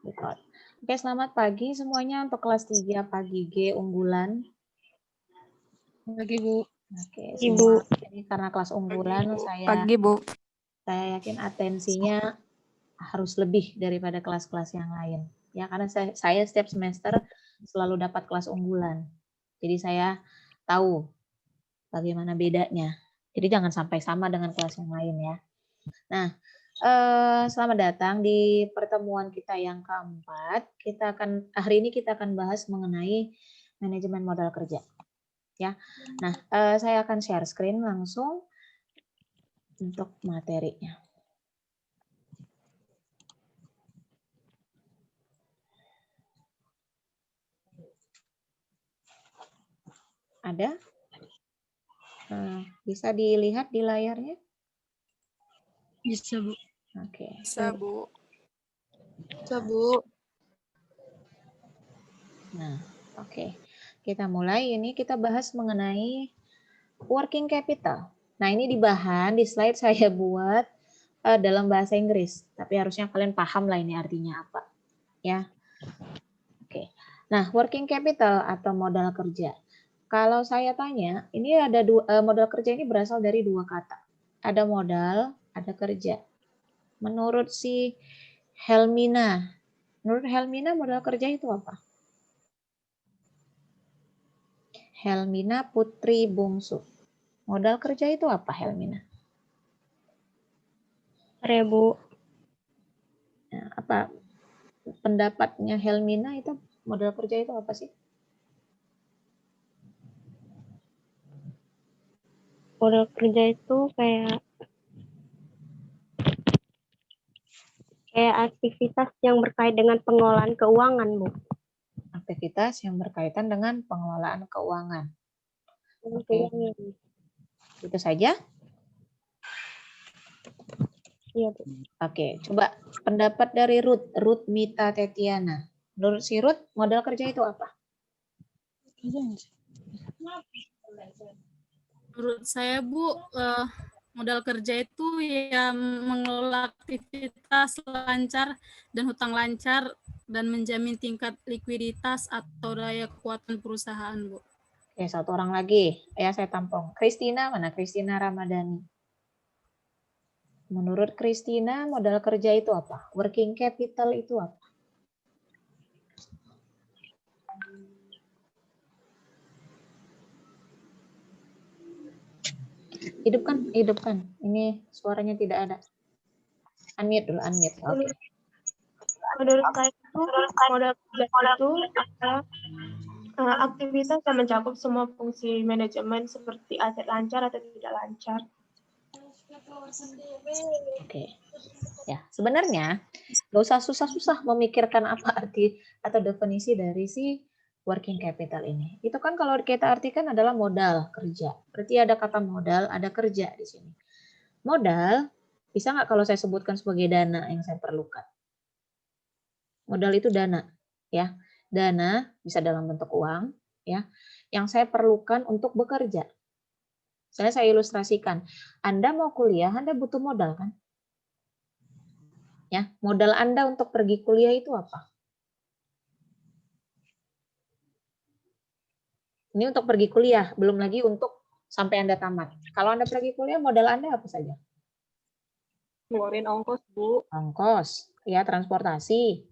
Record. Oke, selamat pagi semuanya untuk kelas 3 pagi G unggulan. Pagi, Bu. Oke, Ibu. semua ini karena kelas unggulan Pagi, Bu. saya yakin atensinya harus lebih daripada kelas-kelas yang lain. Ya, karena saya setiap semester selalu dapat kelas unggulan. Jadi saya tahu bagaimana bedanya. Jadi jangan sampai sama dengan kelas yang lain ya. Nah, selamat datang di pertemuan kita yang keempat. Hari ini kita akan bahas mengenai manajemen modal kerja. Ya, nah saya akan share screen langsung untuk materinya. Ada? Bisa dilihat di layarnya? Bisa, Bu. Oke. Bisa, Bu. Bisa, Bu. Nah, oke. Kita mulai. Ini kita bahas mengenai working capital. Nah, ini dibahan di slide saya buat dalam bahasa Inggris. Tapi harusnya kalian paham lah ini artinya apa. Ya. Oke. Nah, working capital atau modal kerja. Kalau saya tanya, ini ada modal kerja ini berasal dari dua kata. Ada modal, ada kerja. Menurut si Helmina, modal kerja itu apa? Helmina Putri Bungsu. Modal kerja itu apa, Helmina? Bu. Nah, apa pendapatnya Helmina itu modal kerja itu apa sih? Modal kerja itu kayak aktivitas yang berkait dengan pengelolaan keuangan, Bu. Aktivitas yang berkaitan dengan pengelolaan keuangan. Oke. Itu saja? Iya, Bu. Oke, coba pendapat dari Ruth Mita Tetiana. Menurut si Ruth, modal kerja itu apa? Menurut saya, Bu, modal kerja itu yang mengelola aktivitas lancar dan hutang lancar dan menjamin tingkat likuiditas atau daya kekuatan perusahaan, Bu. Oke, satu orang lagi. Ya, saya tampung. Christina, mana Christina Ramadhani? Menurut Christina, modal kerja itu apa? Working capital itu apa? Hidupkan. Ini suaranya tidak ada. Unmute dulu, unmute. Oke. Menurut saya itu modal kerja itu adalah aktivitas yang mencakup semua fungsi manajemen seperti aset lancar atau tidak lancar. Oke. Ya, sebenarnya nggak usah susah-susah memikirkan apa arti atau definisi dari si working capital ini. Itu kan kalau kita artikan adalah modal kerja. Berarti ada kata modal, ada kerja di sini. Modal bisa nggak kalau saya sebutkan sebagai dana yang saya perlukan? Modal itu dana, ya. Dana bisa dalam bentuk uang, ya. Yang saya perlukan untuk bekerja. Saya ilustrasikan. Anda mau kuliah, Anda butuh modal kan? Ya, modal Anda untuk pergi kuliah itu apa? Ini untuk pergi kuliah, belum lagi untuk sampai Anda tamat. Kalau Anda pergi kuliah, modal Anda apa saja? Ngeluarin ongkos, Bu. Ongkos, ya, transportasi.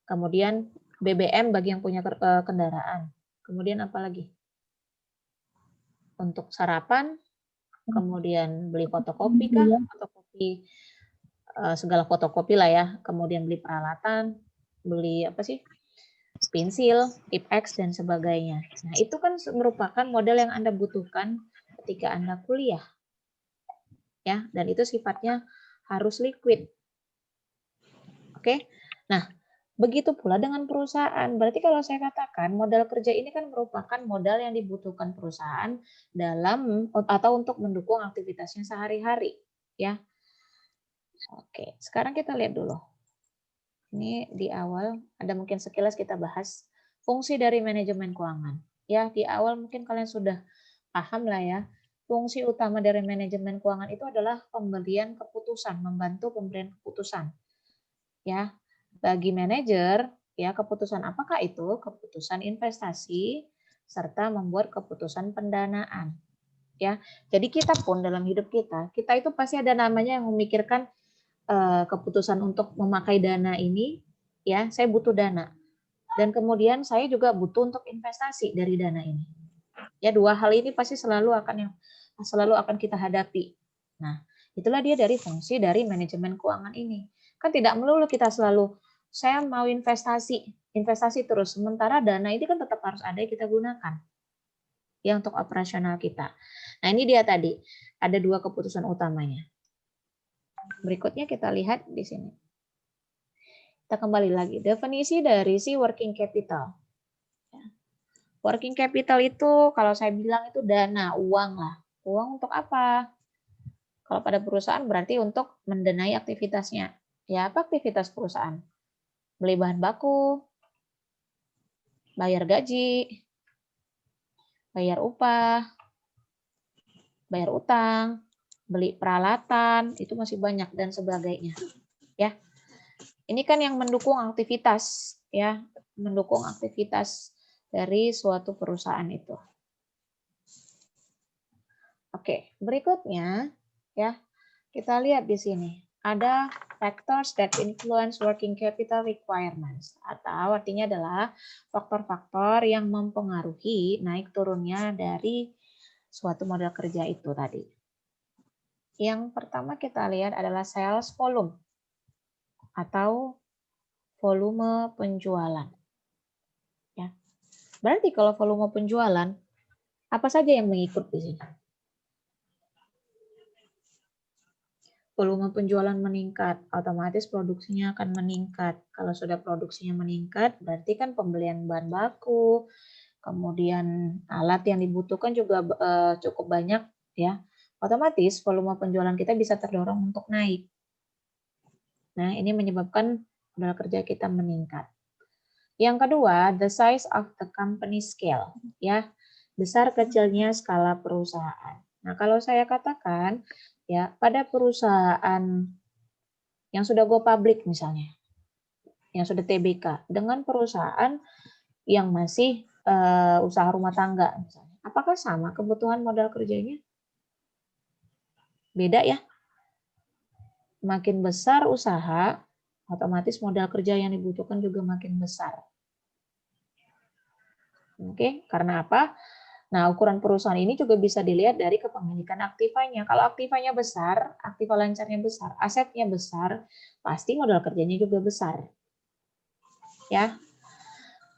Kemudian BBM bagi yang punya kendaraan. Kemudian apa lagi? Untuk sarapan, kemudian beli fotokopi kah? Fotokopi, segala fotokopi lah ya. Kemudian beli peralatan, beli apa sih? Pensil, Tipex, dan sebagainya. Nah, itu kan merupakan modal yang Anda butuhkan ketika Anda kuliah. Ya, dan itu sifatnya harus liquid. Oke. Nah, begitu pula dengan perusahaan. Berarti kalau saya katakan modal kerja ini kan merupakan modal yang dibutuhkan perusahaan dalam atau untuk mendukung aktivitasnya sehari-hari, ya. Oke, sekarang kita lihat dulu. Ini di awal ada mungkin sekilas kita bahas fungsi dari manajemen keuangan. Ya, di awal mungkin kalian sudah paham lah ya. Fungsi utama dari manajemen keuangan itu adalah pemberian keputusan, membantu pemberian keputusan. Ya, Bagi manajer, ya keputusan apakah itu? Keputusan investasi serta membuat keputusan pendanaan. Ya, jadi kita pun dalam hidup kita itu pasti ada namanya yang memikirkan keputusan untuk memakai dana ini, ya, saya butuh dana. Dan kemudian saya juga butuh untuk investasi dari dana ini. Ya, dua hal ini pasti selalu akan kita hadapi. Nah, itulah dia dari fungsi dari manajemen keuangan ini. Kan tidak melulu kita selalu saya mau investasi terus, sementara dana ini kan tetap harus ada yang kita gunakan. Ya, untuk operasional kita. Nah, ini dia tadi, ada dua keputusan utamanya. Berikutnya kita lihat di sini. Kita kembali lagi, definisi dari si working capital. Working capital itu, kalau saya bilang itu dana, uang lah. Uang untuk apa? Kalau pada perusahaan berarti untuk mendanai aktivitasnya. Ya, apa aktivitas perusahaan? Beli bahan baku, bayar gaji, bayar upah, bayar utang, beli peralatan, itu masih banyak dan sebagainya. Ya. Ini kan yang mendukung aktivitas, ya, mendukung aktivitas dari suatu perusahaan itu. Oke, berikutnya ya, kita lihat di sini. Ada factors that influence working capital requirements, atau artinya adalah faktor-faktor yang mempengaruhi naik turunnya dari suatu model kerja itu tadi. Yang pertama kita lihat adalah sales volume atau volume penjualan. Ya. Berarti kalau volume penjualan, apa saja yang mengikut di sini? Volume penjualan meningkat, otomatis produksinya akan meningkat. Kalau sudah produksinya meningkat, berarti kan pembelian bahan baku, kemudian alat yang dibutuhkan juga cukup banyak, ya. Otomatis volume penjualan kita bisa terdorong untuk naik. Nah, ini menyebabkan modal kerja kita meningkat. Yang kedua, the size of the company scale, ya, besar kecilnya skala perusahaan. Nah, kalau saya katakan, ya, pada perusahaan yang sudah go public misalnya, yang sudah TBK, dengan perusahaan yang masih usaha rumah tangga misalnya, apakah sama kebutuhan modal kerjanya? Beda ya. Makin besar usaha, otomatis modal kerja yang dibutuhkan juga makin besar. Oke, karena apa? Nah, ukuran perusahaan ini juga bisa dilihat dari kepemilikan aktivanya. Kalau aktivanya besar, aktiva lancarnya besar, asetnya besar, pasti modal kerjanya juga besar. Ya.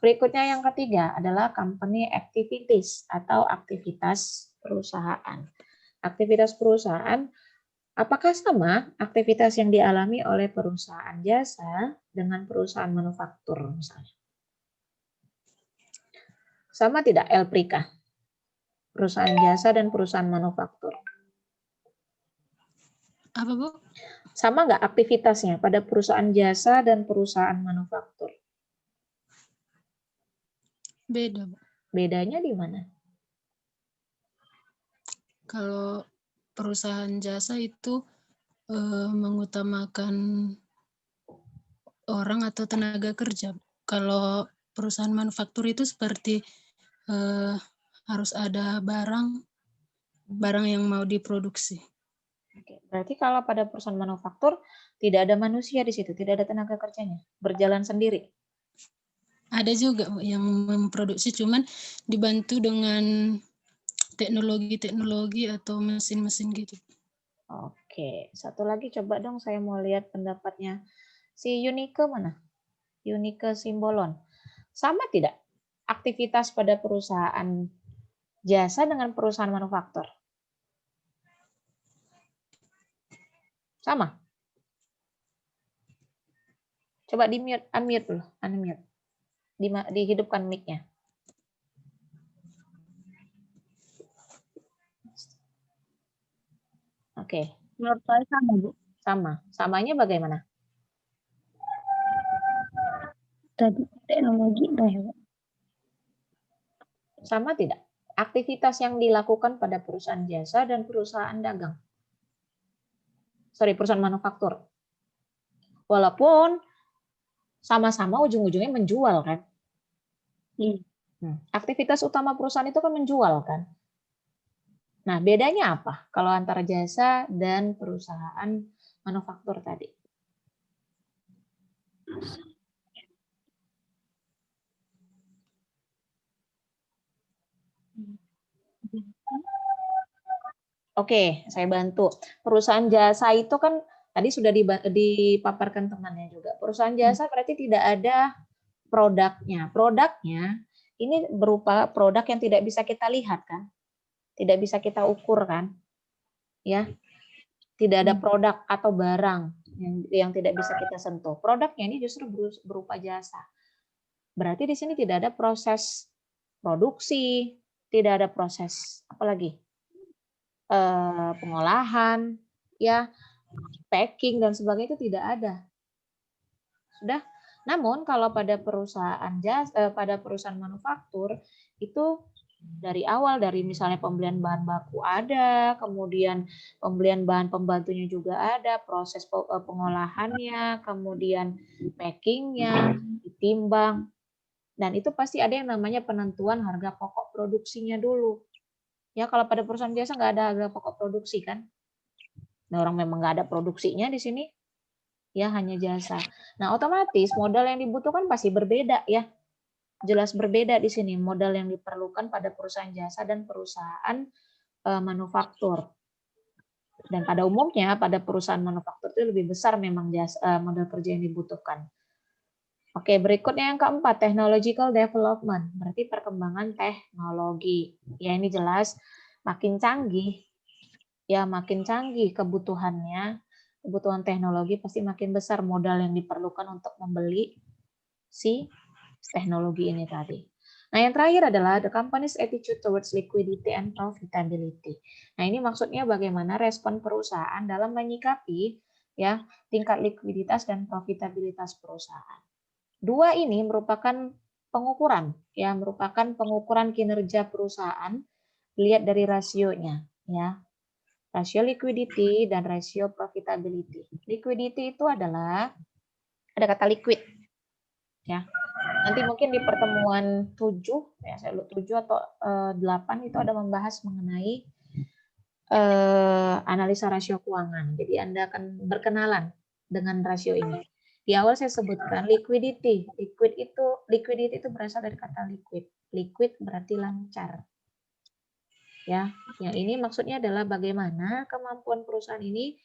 Berikutnya yang ketiga adalah company activities atau aktivitas perusahaan. Aktivitas perusahaan, apakah sama aktivitas yang dialami oleh perusahaan jasa dengan perusahaan manufaktur misalnya? Sama tidak Elprika? Perusahaan jasa dan perusahaan manufaktur. Apa, Bu? Sama nggak aktivitasnya pada perusahaan jasa dan perusahaan manufaktur? Beda, Bu. Bedanya di mana? Kalau perusahaan jasa itu mengutamakan orang atau tenaga kerja. Kalau perusahaan manufaktur itu seperti harus ada barang yang mau diproduksi. Oke, berarti kalau pada perusahaan manufaktur tidak ada manusia di situ, tidak ada tenaga kerjanya, berjalan sendiri. Ada juga yang memproduksi, cuman dibantu dengan teknologi atau mesin-mesin gitu. Oke, satu lagi coba dong saya mau lihat pendapatnya. Si Yunike mana? Yunike Simbolon. Sama tidak aktivitas pada perusahaan jasa dengan perusahaan manufaktur? Sama? Coba di-mute, unmute dulu, unmute. Dihidupkan mic-nya. Oke. Menurut saya sama, Bu. Sama. Samanya bagaimana? Tadi teknologi dah ya, Bu. Sama tidak? Aktivitas yang dilakukan pada perusahaan jasa dan perusahaan dagang. Perusahaan manufaktur. Walaupun Sama-sama ujung-ujungnya menjual kan. Iya. Aktivitas utama perusahaan itu kan menjual kan. Nah, bedanya apa kalau antara jasa dan perusahaan manufaktur tadi? Oke, saya bantu. Perusahaan jasa itu kan tadi sudah dipaparkan temannya juga. Perusahaan jasa berarti tidak ada produknya. Produknya ini berupa produk yang tidak bisa kita lihat kan? Tidak bisa kita ukur kan? Ya. Tidak ada produk atau barang yang tidak bisa kita sentuh. Produknya ini justru berupa jasa. Berarti di sini tidak ada proses produksi, tidak ada proses apalagi pengolahan, ya, packing dan sebagainya itu tidak ada. Sudah. Namun kalau pada perusahaan manufaktur itu dari awal, dari misalnya pembelian bahan baku ada, kemudian pembelian bahan pembantunya juga ada, proses pengolahannya, kemudian packingnya, ditimbang, dan itu pasti ada yang namanya penentuan harga pokok produksinya dulu. Ya, kalau pada perusahaan jasa nggak ada harga pokok produksi kan? Nah, orang memang nggak ada produksinya di sini, ya hanya jasa. Nah, otomatis modal yang dibutuhkan pasti berbeda ya. Jelas berbeda di sini modal yang diperlukan pada perusahaan jasa dan perusahaan manufaktur. Dan pada umumnya pada perusahaan manufaktur itu lebih besar memang modal kerja yang dibutuhkan. Oke, berikutnya yang keempat, technological development, berarti perkembangan teknologi. Ya, ini jelas makin canggih, ya makin canggih kebutuhannya, kebutuhan teknologi pasti makin besar modal yang diperlukan untuk membeli si teknologi ini tadi. Nah, yang terakhir adalah the company's attitude towards liquidity and profitability. Nah, ini maksudnya bagaimana respon perusahaan dalam menyikapi ya tingkat likuiditas dan profitabilitas perusahaan. Dua ini merupakan pengukuran, ya merupakan pengukuran kinerja perusahaan dilihat dari rasionya, ya. Rasio liquidity dan rasio profitability. Liquidity itu adalah ada kata liquid, ya. Nanti mungkin di pertemuan 7, ya saya lupa 7 atau 8 itu ada membahas mengenai analisa rasio keuangan. Jadi Anda akan berkenalan dengan rasio ini. Di awal saya sebutkan liquidity. Liquidity itu berasal dari kata liquid. Liquid berarti lancar. Ya, yang ini maksudnya adalah bagaimana kemampuan perusahaan ini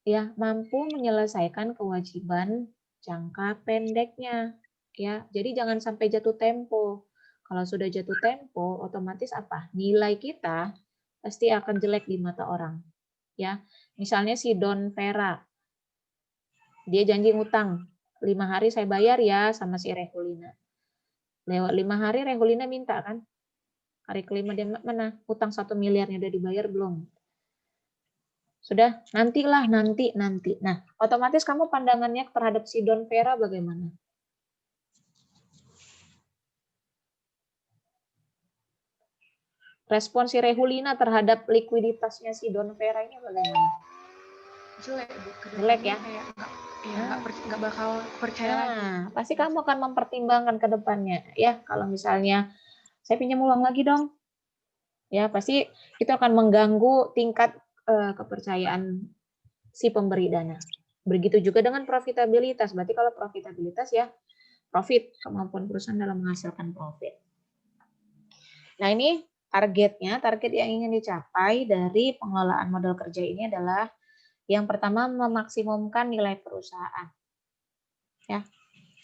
ya mampu menyelesaikan kewajiban jangka pendeknya. Ya, jadi jangan sampai jatuh tempo. Kalau sudah jatuh tempo, otomatis apa? Nilai kita pasti akan jelek di mata orang. Ya, misalnya si Don Vera, dia janji ngutang 5 hari saya bayar ya sama si Rehulina. Lewat 5 hari Rehulina minta kan, hari kelima dia mana? Utang 1 miliarnya udah dibayar belum? Sudah, nantilah, nanti. Nah, otomatis kamu pandangannya terhadap si Don Vera bagaimana? Respon si Rehulina terhadap likuiditasnya si Don Vera ini bagaimana? Jelek, Bu. Jelek ya? Nggak bakal percaya lagi. Pasti kamu akan mempertimbangkan ke depannya. Ya, kalau misalnya saya pinjam uang lagi dong. Ya, pasti itu akan mengganggu tingkat kepercayaan si pemberi dana. Begitu juga dengan profitabilitas. Berarti kalau profitabilitas ya profit, kemampuan perusahaan dalam menghasilkan profit. Nah, ini target yang ingin dicapai dari pengelolaan modal kerja ini adalah yang pertama memaksimumkan nilai perusahaan. Ya.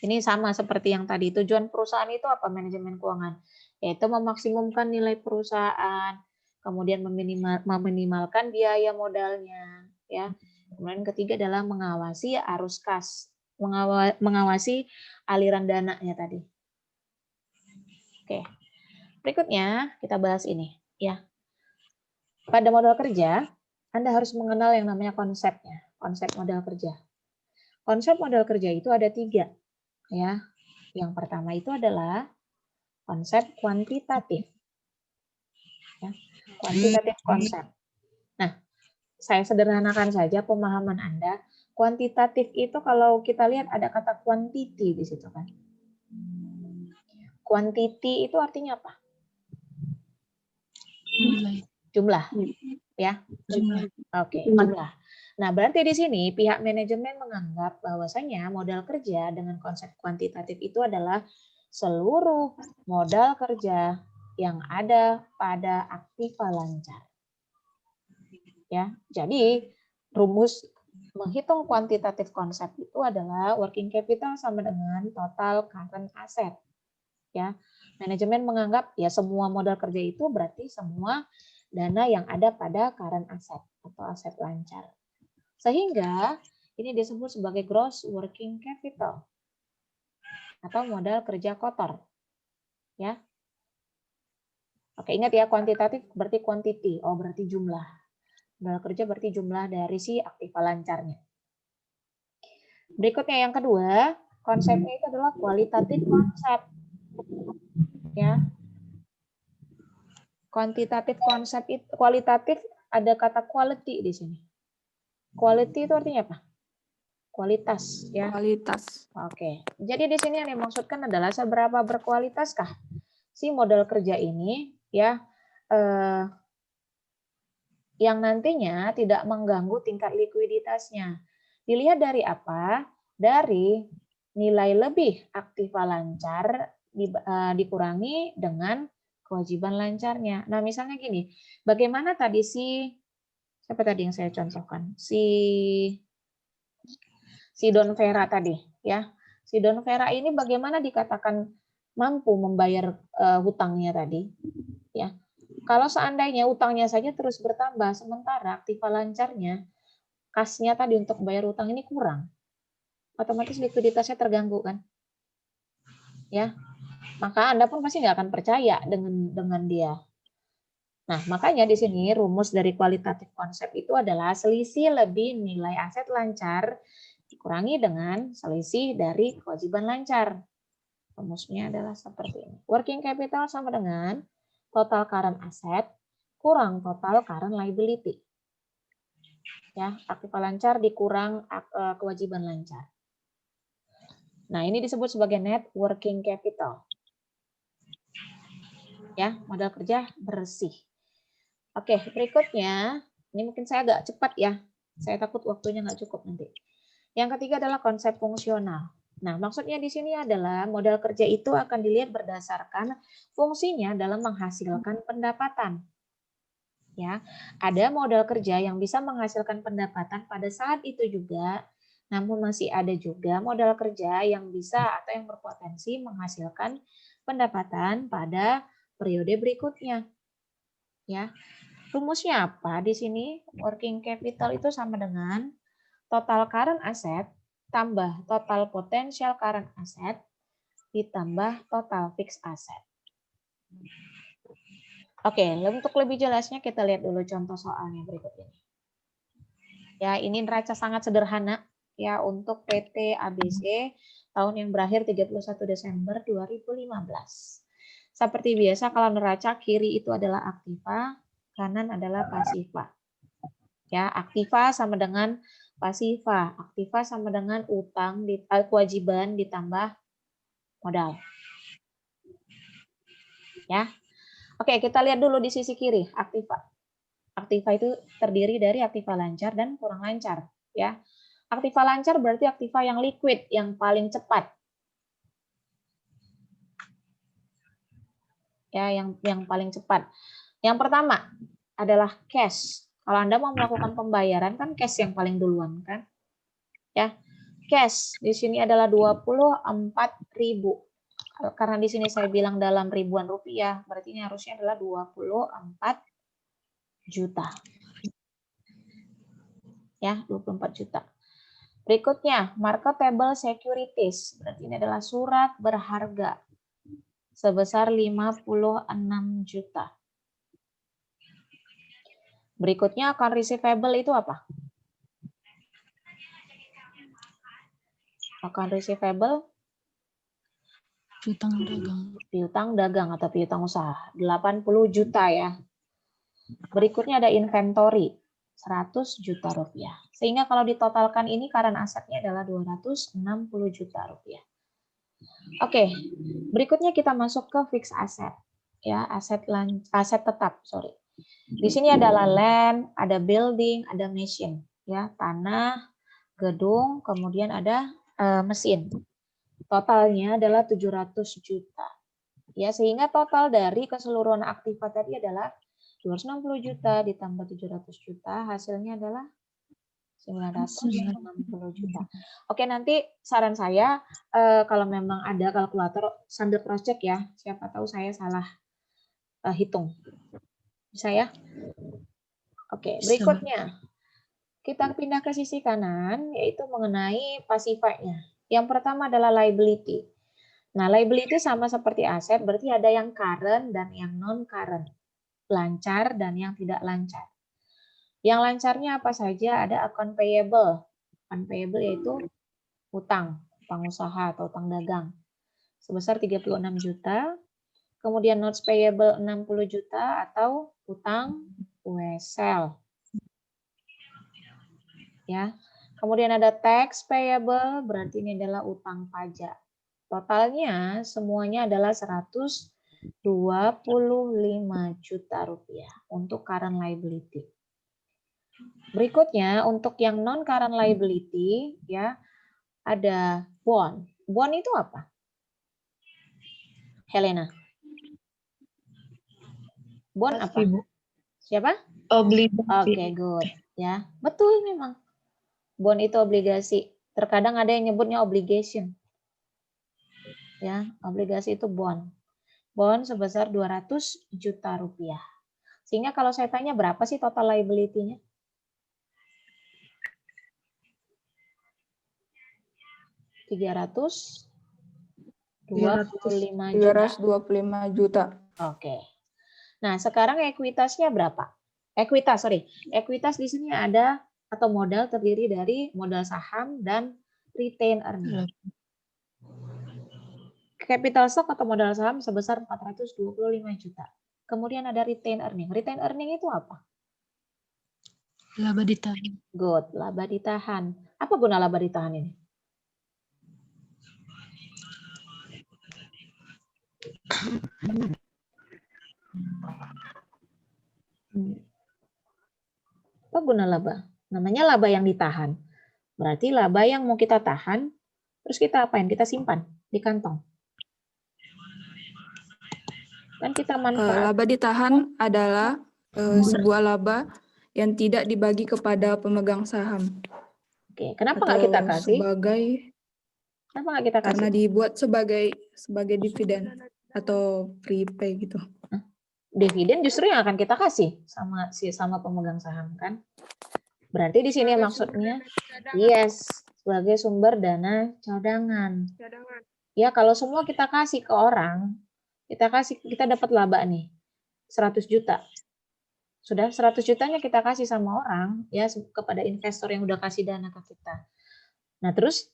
Ini sama seperti yang tadi. Tujuan perusahaan itu apa? Manajemen keuangan. Yaitu memaksimumkan nilai perusahaan, kemudian meminimalkan biaya modalnya, ya. Kemudian ketiga adalah mengawasi arus kas, mengawasi aliran dananya tadi. Oke. Berikutnya kita bahas ini, ya. Pada modal kerja, Anda harus mengenal yang namanya konsepnya, konsep modal kerja. Konsep modal kerja itu ada 3, ya. Yang pertama itu adalah konsep kuantitatif, ya. Kuantitatif konsep. Nah, saya sederhanakan saja pemahaman Anda. Kuantitatif itu kalau kita lihat ada kata quantity di situ kan. Quantity itu artinya apa? Nilai. Jumlah, ya. Jumlah. Oke, jumlah. Nah, berarti di sini pihak manajemen menganggap bahwasanya modal kerja dengan konsep kuantitatif itu adalah seluruh modal kerja yang ada pada aktiva lancar. Ya, jadi rumus menghitung kuantitatif konsep itu adalah working capital sama dengan total current asset. Ya, manajemen menganggap ya semua modal kerja itu berarti semua dana yang ada pada current asset atau aset lancar. Sehingga ini disebut sebagai gross working capital atau modal kerja kotor. Ya. Oke, ingat ya, kuantitatif berarti quantity, oh berarti jumlah. Modal kerja berarti jumlah dari si aktiva lancarnya. Berikutnya yang kedua, konsepnya itu adalah kualitatif konsep. Ya. Kuantitatif konsep itu, kualitatif ada kata quality di sini. Quality itu artinya apa? Kualitas, ya. Kualitas. Oke. Jadi di sini yang dimaksudkan adalah seberapa berkualitaskah si modal kerja ini, ya, yang nantinya tidak mengganggu tingkat likuiditasnya. Dilihat dari apa? Dari nilai lebih aktiva lancar dikurangi dengan kewajiban lancarnya. Nah, misalnya gini, bagaimana tadi siapa tadi yang saya contohkan? Si Don Vera tadi, ya. Si Don Vera ini bagaimana dikatakan mampu membayar hutangnya tadi, ya. Kalau seandainya utangnya saja terus bertambah, sementara aktiva lancarnya, kasnya tadi untuk bayar utang ini kurang, otomatis likuiditasnya terganggu kan, ya. Maka Anda pun pasti nggak akan percaya dengan dia. Nah, makanya di sini rumus dari kualitatif konsep itu adalah selisih lebih nilai aset lancar dikurangi dengan selisih dari kewajiban lancar. Rumusnya adalah seperti ini. Working capital sama dengan total current asset kurang total current liability. Ya, aktiva lancar dikurang kewajiban lancar. Nah, ini disebut sebagai net working capital. Ya, modal kerja bersih. Oke, berikutnya, ini mungkin saya agak cepat ya. Saya takut waktunya nggak cukup nanti. Yang ketiga adalah konsep fungsional. Nah, maksudnya di sini adalah modal kerja itu akan dilihat berdasarkan fungsinya dalam menghasilkan pendapatan. Ya, ada modal kerja yang bisa menghasilkan pendapatan pada saat itu juga, namun masih ada juga modal kerja yang bisa atau yang berpotensi menghasilkan pendapatan pada periode berikutnya. Ya. Rumusnya apa di sini? Working capital itu sama dengan total current asset tambah total potential current asset ditambah total fixed asset. Oke, untuk lebih jelasnya kita lihat dulu contoh soalnya berikut ini. Ya, ini neraca sangat sederhana ya untuk PT ABC tahun yang berakhir 31 Desember 2015. Seperti biasa kalau neraca kiri itu adalah aktiva, kanan adalah pasiva. Ya, aktiva sama dengan pasiva. Aktiva sama dengan utang, kewajiban ditambah modal. Ya. Oke, kita lihat dulu di sisi kiri, aktiva. Aktiva itu terdiri dari aktiva lancar dan kurang lancar, ya. Aktiva lancar berarti aktiva yang liquid, yang paling cepat. Ya, yang paling cepat. Yang pertama adalah cash. Kalau Anda mau melakukan pembayaran kan cash yang paling duluan kan? Ya. Cash di sini adalah 24.000. Karena di sini saya bilang dalam ribuan rupiah, berarti ini harusnya adalah 24 juta. Ya, 24 juta. Berikutnya, marketable securities. Berarti ini adalah surat berharga sebesar 56 juta. Berikutnya, account receivable itu apa? Account receivable Piutang dagang. piutang dagang atau piutang usaha 80 juta ya. Berikutnya ada inventory 100 juta rupiah. Sehingga kalau ditotalkan ini current asetnya adalah 260 juta rupiah. Oke, berikutnya kita masuk ke fixed asset. Ya, aset tetap, sorry. Di sini adalah land, ada building, ada machine, ya, tanah, gedung, kemudian ada mesin. Totalnya adalah 700 juta. Ya, sehingga total dari keseluruhan aktiva tadi adalah 260 juta ditambah 700 juta, hasilnya adalah 960 juta. Oke, nanti saran saya kalau memang ada kalkulator sambil cross check ya, siapa tahu saya salah hitung. Bisa ya? Oke, berikutnya kita pindah ke sisi kanan, yaitu mengenai pasifanya. Yang pertama adalah liability. Nah, liability sama seperti aset, berarti ada yang current dan yang non-current. Lancar dan yang tidak lancar. Yang lancarnya apa saja? Ada account payable. Account payable yaitu utang usaha atau utang dagang. Sebesar 36 juta. Kemudian notes payable 60 juta atau utang wesel. Ya. Kemudian ada tax payable, berarti ini adalah utang pajak. Totalnya semuanya adalah 125 juta rupiah untuk current liability. Berikutnya untuk yang non current liability ya ada bond. Bond itu apa? Helena. Bond apa? Siapa? Obligasi. Oke, good. Ya, betul memang. Bond itu obligasi. Terkadang ada yang nyebutnya obligation. Ya, obligasi itu bond. Bond sebesar 200 juta rupiah. Sehingga kalau saya tanya berapa sih total liability-nya? $325 juta. Oke. Nah, sekarang ekuitasnya berapa? Ekuitas di sini ada atau modal terdiri dari modal saham dan retain earning. Capital stock atau modal saham sebesar 425 juta. Kemudian ada retain earning. Retain earning itu apa? Laba ditahan. Good, laba ditahan. Apa guna laba ditahan ini? Apa guna laba? Namanya laba yang ditahan. Berarti laba yang mau kita tahan, terus kita apain? Kita simpan di kantong. Dan kita manfaatkan. Laba ditahan adalah sebuah laba yang tidak dibagi kepada pemegang saham. Oke, kenapa nggak kita kasih? Kenapa nggak kita kasih? Karena dibuat sebagai dividen atau prepay gitu. Dividen justru yang akan kita kasih sama pemegang saham kan? Berarti di sini maksudnya yes, sebagai sumber dana cadangan. Ya, kalau semua kita kasih ke orang, kita dapat laba nih 100 juta. Sudah 100 jutanya kita kasih sama orang ya kepada investor yang udah kasih dana ke kita. Nah, terus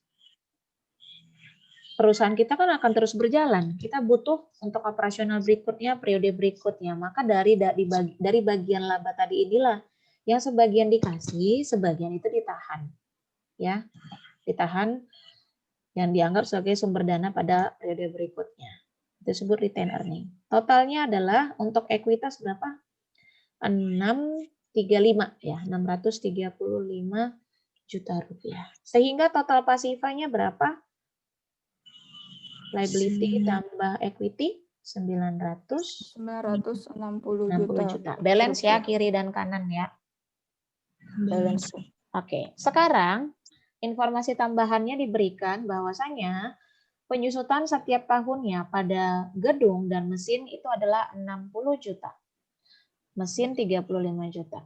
perusahaan kita kan akan terus berjalan. Kita butuh untuk operasional berikutnya, periode berikutnya. Maka dari bagian laba tadi inilah yang sebagian dikasih, sebagian itu ditahan. Ya, ditahan yang dianggap sebagai sumber dana pada periode berikutnya. Itu disebut retain earning. Totalnya adalah untuk ekuitas berapa? 635 ya, 635 juta rupiah. Sehingga total pasifanya berapa? Liability tambah equity 960 juta. Balance ya kiri dan kanan ya. Balance. Oke, sekarang informasi tambahannya diberikan bahwasanya penyusutan setiap tahunnya pada gedung dan mesin itu adalah 60 juta. Mesin 35 juta.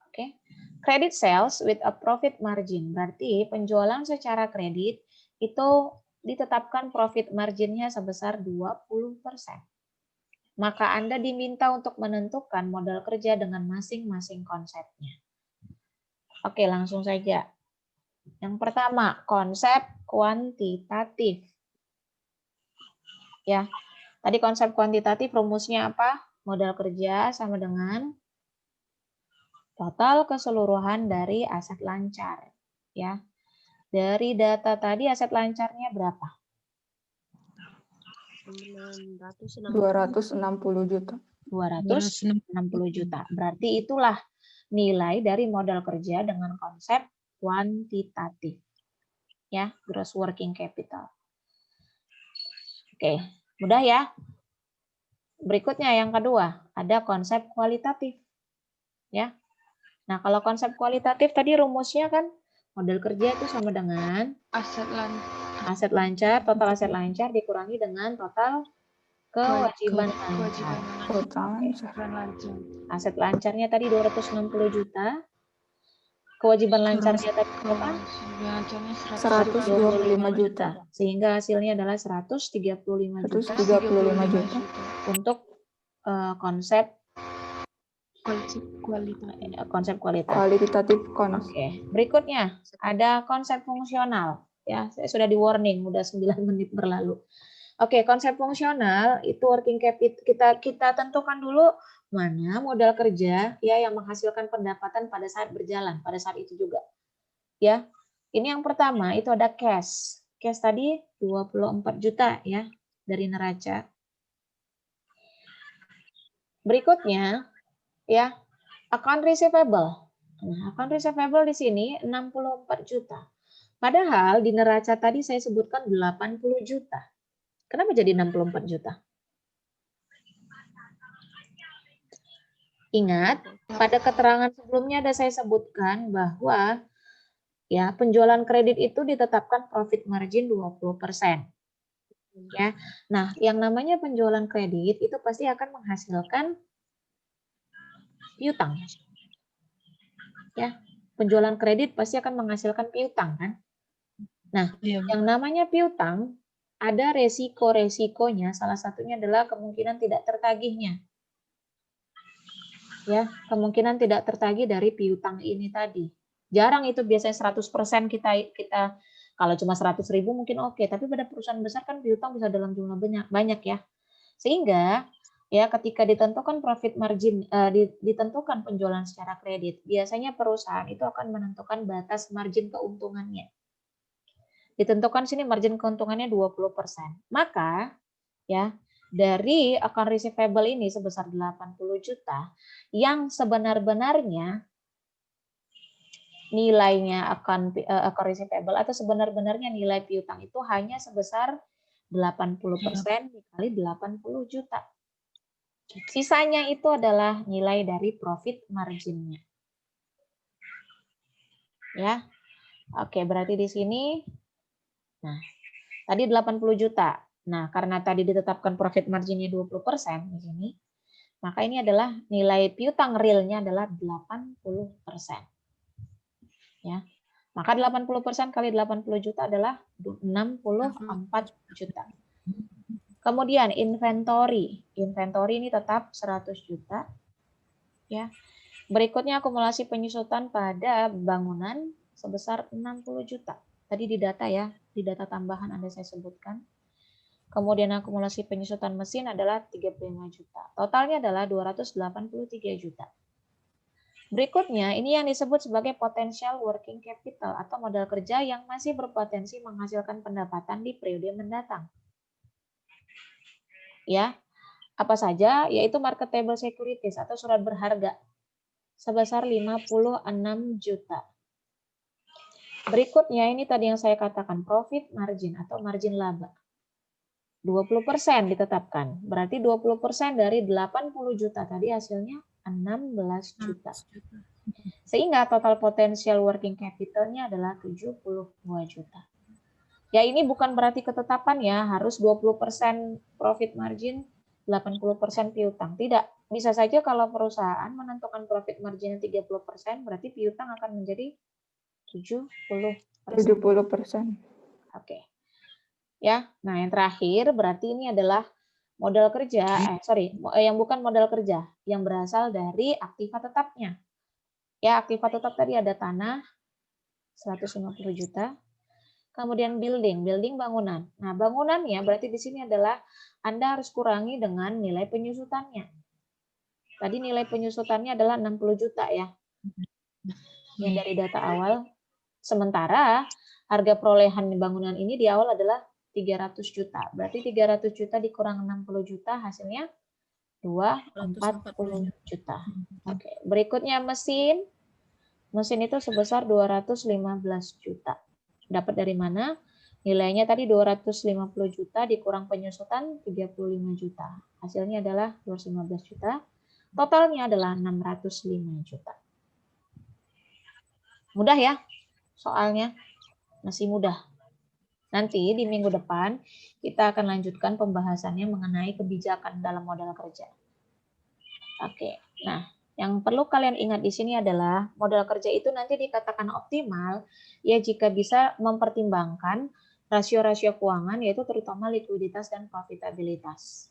Oke. Credit sales with a profit margin. Berarti penjualan secara kredit itu ditetapkan profit marginnya sebesar 20%. Maka Anda diminta untuk menentukan modal kerja dengan masing-masing konsepnya. Oke, langsung saja. Yang pertama, konsep kuantitatif. Ya, tadi konsep kuantitatif rumusnya apa? Modal kerja sama dengan Total keseluruhan dari aset lancar. Ya. Dari data tadi aset lancarnya berapa? 260 juta. 260 juta. Berarti itulah nilai dari modal kerja dengan konsep kuantitatif. Ya, gross working capital. Oke, mudah ya. Berikutnya yang kedua, ada konsep kualitatif. Ya. Nah, kalau konsep kualitatif tadi rumusnya kan modal kerja itu sama dengan aset lancar, total aset lancar dikurangi dengan total kewajiban lancar. Aset lancarnya tadi 260 juta. Kewajiban lancarnya tadi berapa? 125 juta. Sehingga hasilnya adalah 135 juta 135 juta. untuk konsep kualitas. Kualitatif kons. Oke, berikutnya ada konsep fungsional. Ya, saya sudah di warning, udah 9 menit berlalu. Oke, konsep fungsional itu working capital kita tentukan dulu mana modal kerja ya yang menghasilkan pendapatan pada saat berjalan, pada saat itu juga. Ya. Ini yang pertama itu ada cash. Cash tadi 24 juta ya dari neraca. Berikutnya ya, account receivable. Nah, account receivable di sini 64 juta. Padahal di neraca tadi saya sebutkan 80 juta. Kenapa jadi 64 juta? Ingat, pada keterangan sebelumnya ada saya sebutkan bahwa ya penjualan kredit itu ditetapkan profit margin 20%. Ya. Nah, yang namanya penjualan kredit itu pasti akan menghasilkan piutang. Ya, penjualan kredit pasti akan menghasilkan piutang kan? Nah, yang namanya piutang ada resiko-resikonya, salah satunya adalah kemungkinan tidak tertagihnya. Ya, kemungkinan tidak tertagih dari piutang ini tadi. Jarang itu biasanya 100% kita kalau cuma 100.000 mungkin oke, tapi pada perusahaan besar kan piutang bisa dalam jumlah banyak ya. Sehingga ya ketika ditentukan profit margin ditentukan penjualan secara kredit, biasanya perusahaan itu akan menentukan batas margin keuntungannya. Ditentukan sini margin keuntungannya 20%. Maka ya dari account receivable ini sebesar 80 juta yang sebenar-benarnya nilainya account receivable atau sebenar-benarnya nilai piutang itu hanya sebesar 80% dikali 80 juta. Sisanya itu adalah nilai dari profit marginnya. Ya. Oke, berarti di sini nah, tadi 80 juta. Nah, karena tadi ditetapkan profit marginnya 20% di sini, maka ini adalah nilai piutang realnya adalah 80%. Ya. Maka 80% kali 80 juta adalah 64 juta. Kemudian inventory. Inventory ini tetap 100 juta. Ya. Berikutnya akumulasi penyusutan pada bangunan sebesar 60 juta. Tadi di data ya, di data tambahan ada saya sebutkan. Kemudian akumulasi penyusutan mesin adalah 35 juta. Totalnya adalah 283 juta. Berikutnya, ini yang disebut sebagai potential working capital atau modal kerja yang masih berpotensi menghasilkan pendapatan di periode mendatang. Ya, apa saja? Yaitu marketable securities atau surat berharga sebesar 56 juta. Berikutnya, ini tadi yang saya katakan profit margin atau margin laba. 20% ditetapkan. Berarti 20% dari 80 juta tadi hasilnya 16 juta. Sehingga total potensial working capital-nya adalah 72 juta. Ya ini bukan berarti ketetapan ya, harus 20% profit margin, 80% piutang. Tidak, bisa saja kalau perusahaan menentukan profit margin 30%, berarti piutang akan menjadi 70%. Oke. Ya, nah yang terakhir berarti ini adalah modal kerja, yang bukan modal kerja, yang berasal dari aktiva tetapnya. Ya, aktiva tetap tadi ada tanah 150 juta. Kemudian building bangunan. Nah, bangunannya berarti di sini adalah Anda harus kurangi dengan nilai penyusutannya. Tadi nilai penyusutannya adalah 60 juta ya. yang dari data awal. Sementara harga perolehan bangunan ini di awal adalah 300 juta. Berarti 300 juta dikurang 60 juta hasilnya 240 juta. Oke, berikutnya mesin. Mesin itu sebesar 215 juta. Dapat dari mana? Nilainya tadi 250 juta dikurang penyusutan 35 juta. Hasilnya adalah 215 juta. Totalnya adalah 605 juta. Mudah ya soalnya? Masih mudah. Nanti di minggu depan kita akan lanjutkan pembahasannya mengenai kebijakan dalam modal kerja. Oke, nah yang perlu kalian ingat di sini adalah modal kerja itu nanti dikatakan optimal ya jika bisa mempertimbangkan rasio-rasio keuangan yaitu terutama likuiditas dan profitabilitas.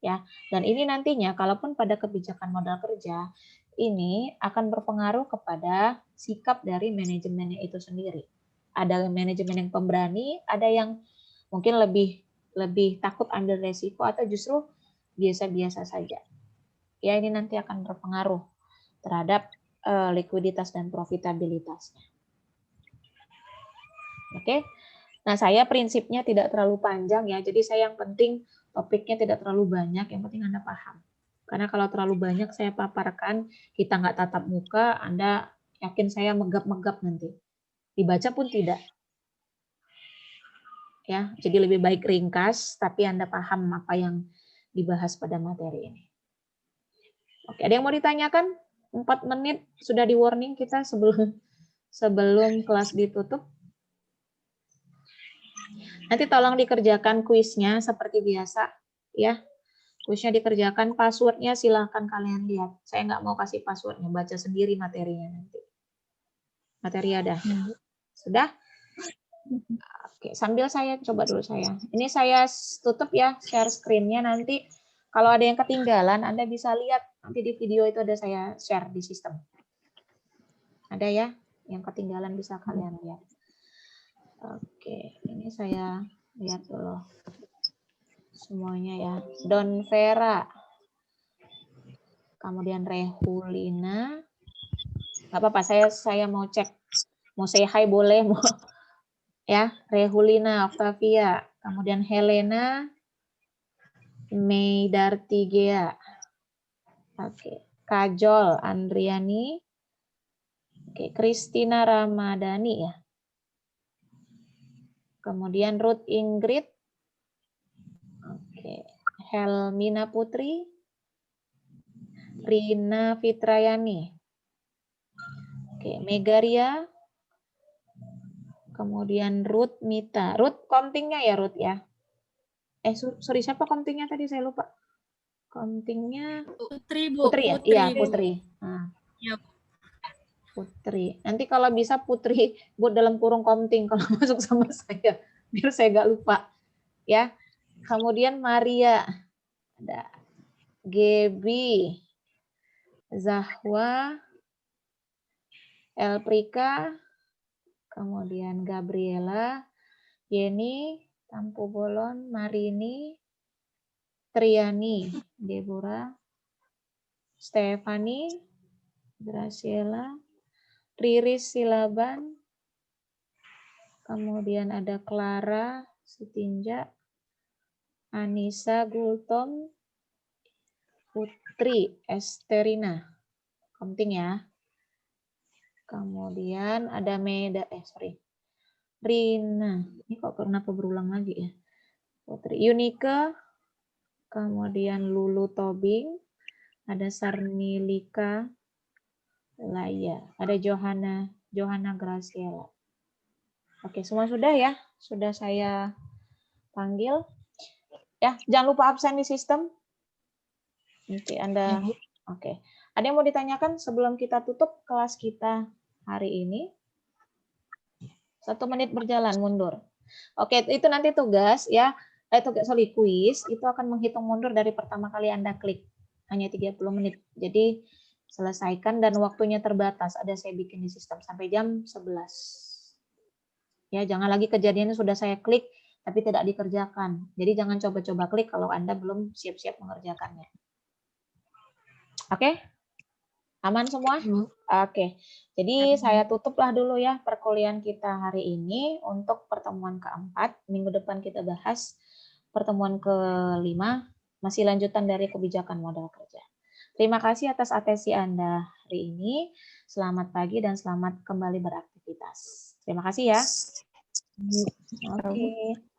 Ya, dan ini nantinya kalaupun pada kebijakan modal kerja ini akan berpengaruh kepada sikap dari manajemennya itu sendiri. Ada manajemen yang pemberani, ada yang mungkin lebih takut ambil resiko atau justru biasa-biasa saja. Ya, ini nanti akan berpengaruh terhadap likuiditas dan profitabilitasnya. Oke. Nah, saya prinsipnya tidak terlalu panjang ya. Jadi saya yang penting topiknya tidak terlalu banyak, yang penting Anda paham. Karena kalau terlalu banyak saya paparkan, kita nggak tatap muka, Anda yakin saya megap-megap nanti. Dibaca pun tidak. Ya, jadi lebih baik ringkas, tapi Anda paham apa yang dibahas pada materi ini. Oke, ada yang mau ditanyakan? 4 menit sudah di warning kita sebelum kelas ditutup. Nanti tolong dikerjakan kuisnya seperti biasa, ya. Kuisnya dikerjakan, passwordnya silahkan kalian lihat. Saya nggak mau kasih passwordnya, baca sendiri materinya nanti. Materi ada. Sudah? Oke, sambil saya coba dulu saya. Ini saya tutup ya share screen-nya, nanti kalau ada yang ketinggalan Anda bisa lihat nanti di video itu ada saya share di sistem. Ada ya yang ketinggalan bisa kalian lihat. Oke, ini saya lihat dulu semuanya ya. Don Vera. Kemudian Rehulina. Nggak apa-apa, saya mau cek. Mau say hi boleh, mau ya, Rehulina, Octavia, kemudian Helena, Meidartigea, oke, Kajol, Andriani, oke, Christina Ramadhani ya, kemudian Ruth Ingrid, oke, Helmina Putri, Rina Fitrayani, oke, Megaria, kemudian Ruth Mita. Ruth kontingnya ya Ruth ya. Sorry siapa kontingnya tadi saya lupa. Kontingnya Putri, Bu. Putri ya? Iya Putri. Nah, Ya. Putri. Nanti kalau bisa Putri buat dalam kurung konting kalau masuk sama saya. Biar saya nggak lupa. Ya. Kemudian Maria. Ada Gebi. Zahwa. Elprika. Kemudian Gabriela, Yeni, Tampu Bolon, Marini, Triani, Deborah, Stefani, Graciela, Riris Silaban, kemudian ada Clara Sitinja, Anissa Gultom, Putri Esterina, penting ya. Kemudian ada Rina. Ini kok kenapa berulang lagi ya? Putri Yunika. Kemudian Lulu Tobing. Ada Sarnilika Laya. Ada Johanna Graciela. Oke, semua sudah ya? Sudah saya panggil. Ya, jangan lupa absen di sistem. Nanti Anda. Oke. Ada yang mau ditanyakan sebelum kita tutup kelas kita hari ini? 1 menit berjalan mundur. Oke, itu nanti tugas ya. Kuis itu akan menghitung mundur dari pertama kali Anda klik. Hanya 30 menit. Jadi selesaikan dan waktunya terbatas. Ada saya bikin di sistem sampai jam 11. Ya, jangan lagi kejadiannya sudah saya klik tapi tidak dikerjakan. Jadi jangan coba-coba klik kalau Anda belum siap-siap mengerjakannya. Oke? Aman semua? Bu. Oke. Jadi saya tutuplah dulu ya perkuliahan kita hari ini untuk pertemuan keempat. Minggu depan kita bahas pertemuan kelima, masih lanjutan dari kebijakan modal kerja. Terima kasih atas atensi Anda hari ini. Selamat pagi dan selamat kembali beraktivitas. Terima kasih ya. Oke.